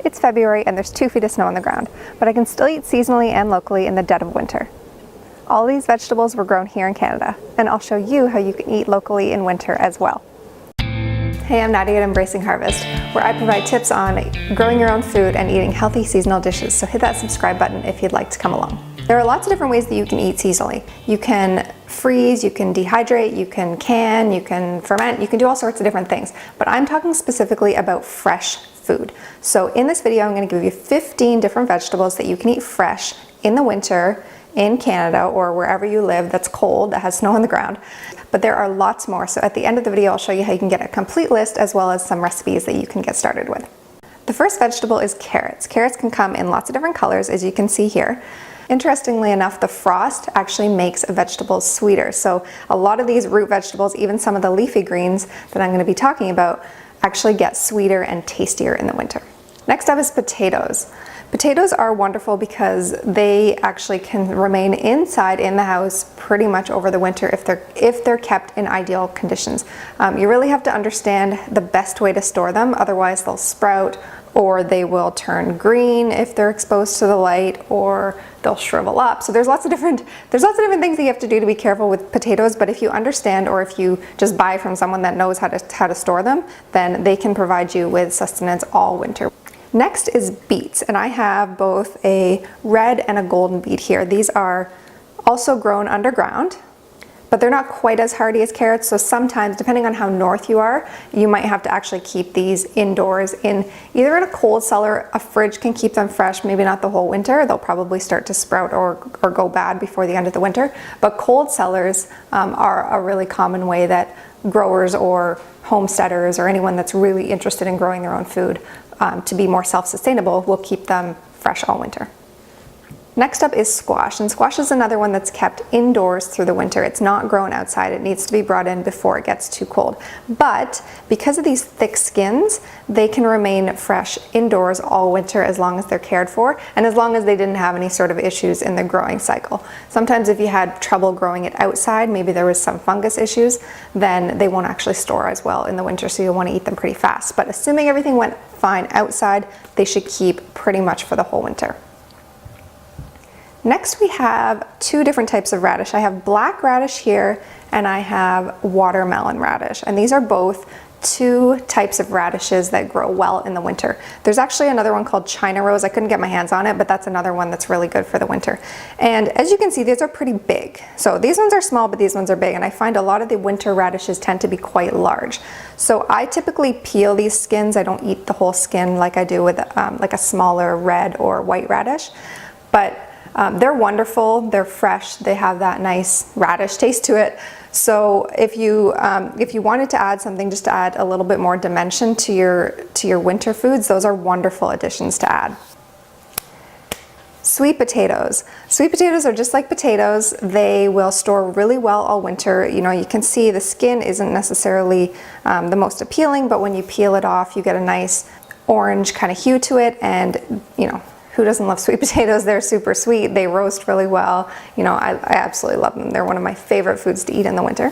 It's February and there's 2 feet of snow on the ground, but I can still eat seasonally and locally in the dead of winter. All these vegetables were grown here in Canada, and I'll show you how you can eat locally in winter as well. Hey, I'm Nadia at Embracing Harvest, where I provide tips on growing your own food and eating healthy seasonal dishes, so hit that subscribe button if you'd like to come along. There are lots of different ways that you can eat seasonally. You can freeze, you can dehydrate, you can can, you can ferment, you can do all sorts of different things, but I'm talking specifically about fresh food. So in this video, I'm going to give you 15 different vegetables that you can eat fresh in the winter in Canada or wherever you live that's cold, that has snow on the ground. But there are lots more, so at the end of the video I'll show you how you can get a complete list as well as some recipes that you can get started with. The first vegetable is carrots. Carrots can come in lots of different colors, as you can see here. Interestingly enough, the frost actually makes a vegetable sweeter, so a lot of these root vegetables, even some of the leafy greens that I'm going to be talking about, actually get sweeter and tastier in the winter. Next up is potatoes. Potatoes are wonderful because they actually can remain inside in the house pretty much over the winter if they're kept in ideal conditions. You really have to understand the best way to store them, otherwise they'll sprout or they will turn green if they're exposed to the light, or they'll shrivel up. So there's lots of different things that you have to do to be careful with potatoes, but if you understand, or if you just buy from someone that knows how to store them, then they can provide you with sustenance all winter. Next is beets, and I have both a red and a golden beet here. These are also grown underground, but they're not quite as hardy as carrots, so sometimes, depending on how north you are, you might have to actually keep these indoors either in a cold cellar. A fridge can keep them fresh, maybe not the whole winter. They'll probably start to sprout or go bad before the end of the winter, but cold cellars are a really common way that growers or homesteaders or anyone that's really interested in growing their own food to be more self-sustainable will keep them fresh all winter. Next up is squash, and squash is another one that's kept indoors through the winter. It's not grown outside. It needs to be brought in before it gets too cold. But because of these thick skins, they can remain fresh indoors all winter as long as they're cared for and as long as they didn't have any sort of issues in the growing cycle. Sometimes if you had trouble growing it outside, maybe there was some fungus issues, then they won't actually store as well in the winter, so you'll want to eat them pretty fast. But assuming everything went fine outside, they should keep pretty much for the whole winter. Next we have 2 different types of radish. I have black radish here and I have watermelon radish, and these are both 2 types of radishes that grow well in the winter. There's actually another one called China Rose. I couldn't get my hands on it, but that's another one that's really good for the winter. And as you can see, these are pretty big. So these ones are small, but these ones are big, and I find a lot of the winter radishes tend to be quite large. So I typically peel these skins. I don't eat the whole skin like I do with like a smaller red or white radish, but they're wonderful, they're fresh, they have that nice radish taste to it. So if you wanted to add something just to add a little bit more dimension to your winter foods, those are wonderful additions to add. Sweet potatoes. Sweet potatoes are just like potatoes. They will store really well all winter. You know, you can see the skin isn't necessarily the most appealing, but when you peel it off, you get a nice orange kind of hue to it, and you know, who doesn't love sweet potatoes? They're super sweet. They roast really well. You know, I absolutely love them. They're one of my favorite foods to eat in the winter.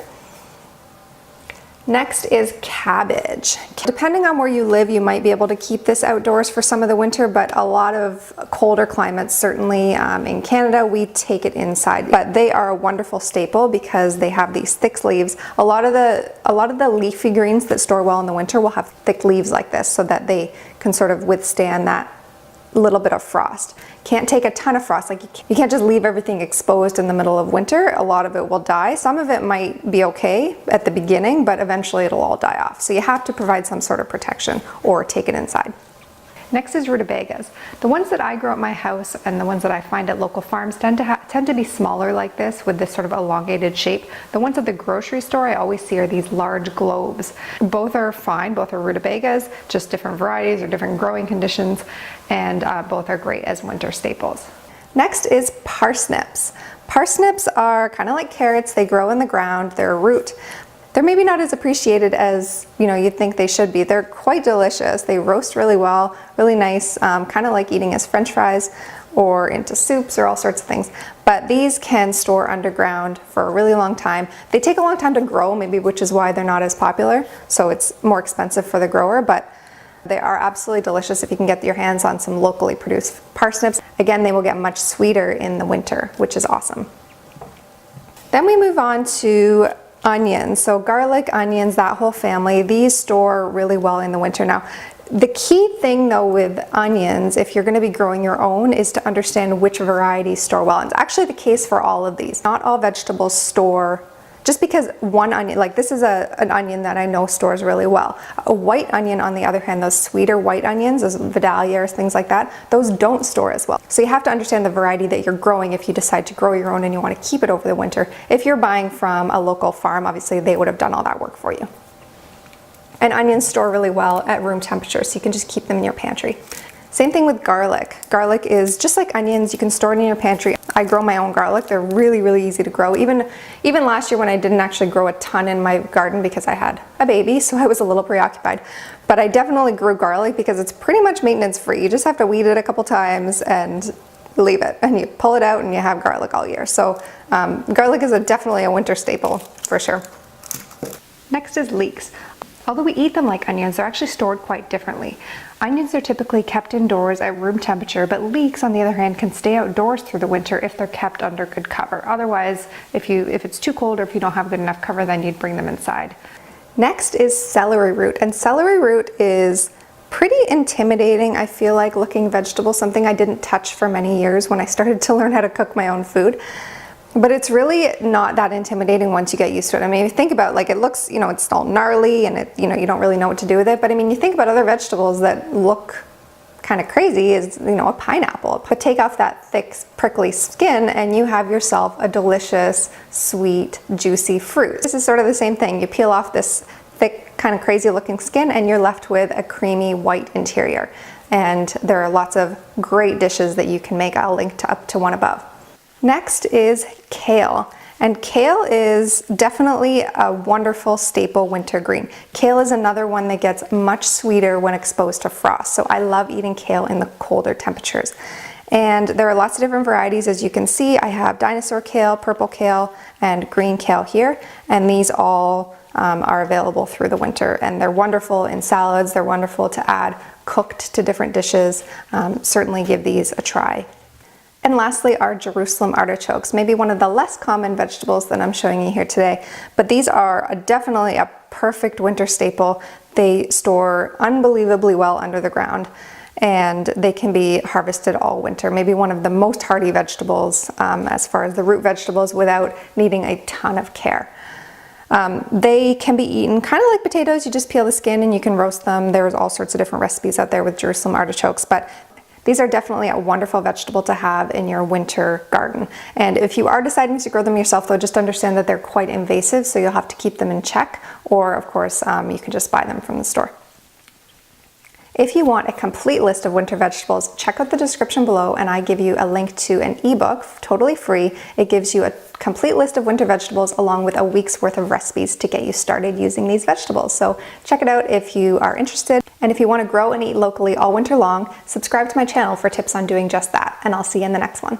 Next is cabbage. Depending on where you live, you might be able to keep this outdoors for some of the winter, but a lot of colder climates, certainly in Canada, we take it inside. But they are a wonderful staple because they have these thick leaves. A lot of the leafy greens that store well in the winter will have thick leaves like this so that they can sort of withstand that little bit of frost. Can't take a ton of frost, like you can't just leave everything exposed in the middle of winter. A lot of it will die. Some of it might be okay at the beginning, but eventually it'll all die off. So you have to provide some sort of protection or take it inside. Next is rutabagas. The ones that I grow at my house and the ones that I find at local farms tend to be smaller like this, with this sort of elongated shape. The ones at the grocery store I always see are these large globes. Both are fine, both are rutabagas, just different varieties or different growing conditions, and both are great as winter staples. Next is parsnips. Parsnips are kind of like carrots. They grow in the ground, they're a root. They're maybe not as appreciated as you'd think they should be. They're quite delicious. They roast really well, really nice, kind of like eating as French fries or into soups or all sorts of things. But these can store underground for a really long time. They take a long time to grow, maybe, which is why they're not as popular. So it's more expensive for the grower, but They are absolutely delicious if you can get your hands on some locally produced parsnips. Again, they will get much sweeter in the winter, which is awesome. Then we move on to onions. So garlic, onions, that whole family, these store really well in the winter. Now, the key thing though with onions, if you're going to be growing your own, is to understand which varieties store well. And it's actually the case for all of these. Not all vegetables store, just because one onion, like this is an onion that I know stores really well. A white onion, on the other hand, those sweeter white onions, those Vidalias, things like that, those don't store as well. So you have to understand the variety that you're growing if you decide to grow your own and you want to keep it over the winter. If you're buying from a local farm, obviously they would have done all that work for you. And onions store really well at room temperature, so you can just keep them in your pantry. Same thing with garlic. Garlic is just like onions, you can store it in your pantry. I grow my own garlic. They're really, really easy to grow. Even last year when I didn't actually grow a ton in my garden because I had a baby, so I was a little preoccupied. But I definitely grew garlic because it's pretty much maintenance free. You just have to weed it a couple times and leave it, and you pull it out and you have garlic all year. So garlic is definitely a winter staple for sure. Next is leeks. Although we eat them like onions, they're actually stored quite differently. Onions are typically kept indoors at room temperature, but leeks, on the other hand, can stay outdoors through the winter if they're kept under good cover. Otherwise, if it's too cold or if you don't have good enough cover, then you'd bring them inside. Next is celery root, and celery root is pretty intimidating, I feel like, looking vegetable, something I didn't touch for many years when I started to learn how to cook my own food. But it's really not that intimidating once you get used to it. I mean, think about, like, it looks, it's all gnarly and you don't really know what to do with it. But I mean, you think about other vegetables that look kind of crazy is, a pineapple. But take off that thick, prickly skin and you have yourself a delicious, sweet, juicy fruit. This is sort of the same thing. You peel off this thick, kind of crazy looking skin and you're left with a creamy white interior. And there are lots of great dishes that you can make. I'll link up to one above. Next is kale, and kale is definitely a wonderful staple winter green. Kale is another one that gets much sweeter when exposed to frost, so I love eating kale in the colder temperatures. And there are lots of different varieties, as you can see. I have dinosaur kale, purple kale, and green kale here, and these all are available through the winter, and they're wonderful in salads. They're wonderful to add cooked to different dishes. Certainly give these a try. And lastly are Jerusalem artichokes, maybe one of the less common vegetables that I'm showing you here today, but these are definitely a perfect winter staple. They store unbelievably well under the ground and they can be harvested all winter. Maybe one of the most hardy vegetables as far as the root vegetables without needing a ton of care. They can be eaten kind of like potatoes. You just peel the skin and you can roast them. There's all sorts of different recipes out there with Jerusalem artichokes, but these are definitely a wonderful vegetable to have in your winter garden. And if you are deciding to grow them yourself, though, just understand that they're quite invasive, so you'll have to keep them in check, or of course, you can just buy them from the store. If you want a complete list of winter vegetables, check out the description below and I give you a link to an ebook, totally free. It gives you a complete list of winter vegetables along with a week's worth of recipes to get you started using these vegetables. So check it out if you are interested. And if you want to grow and eat locally all winter long, subscribe to my channel for tips on doing just that. And I'll see you in the next one.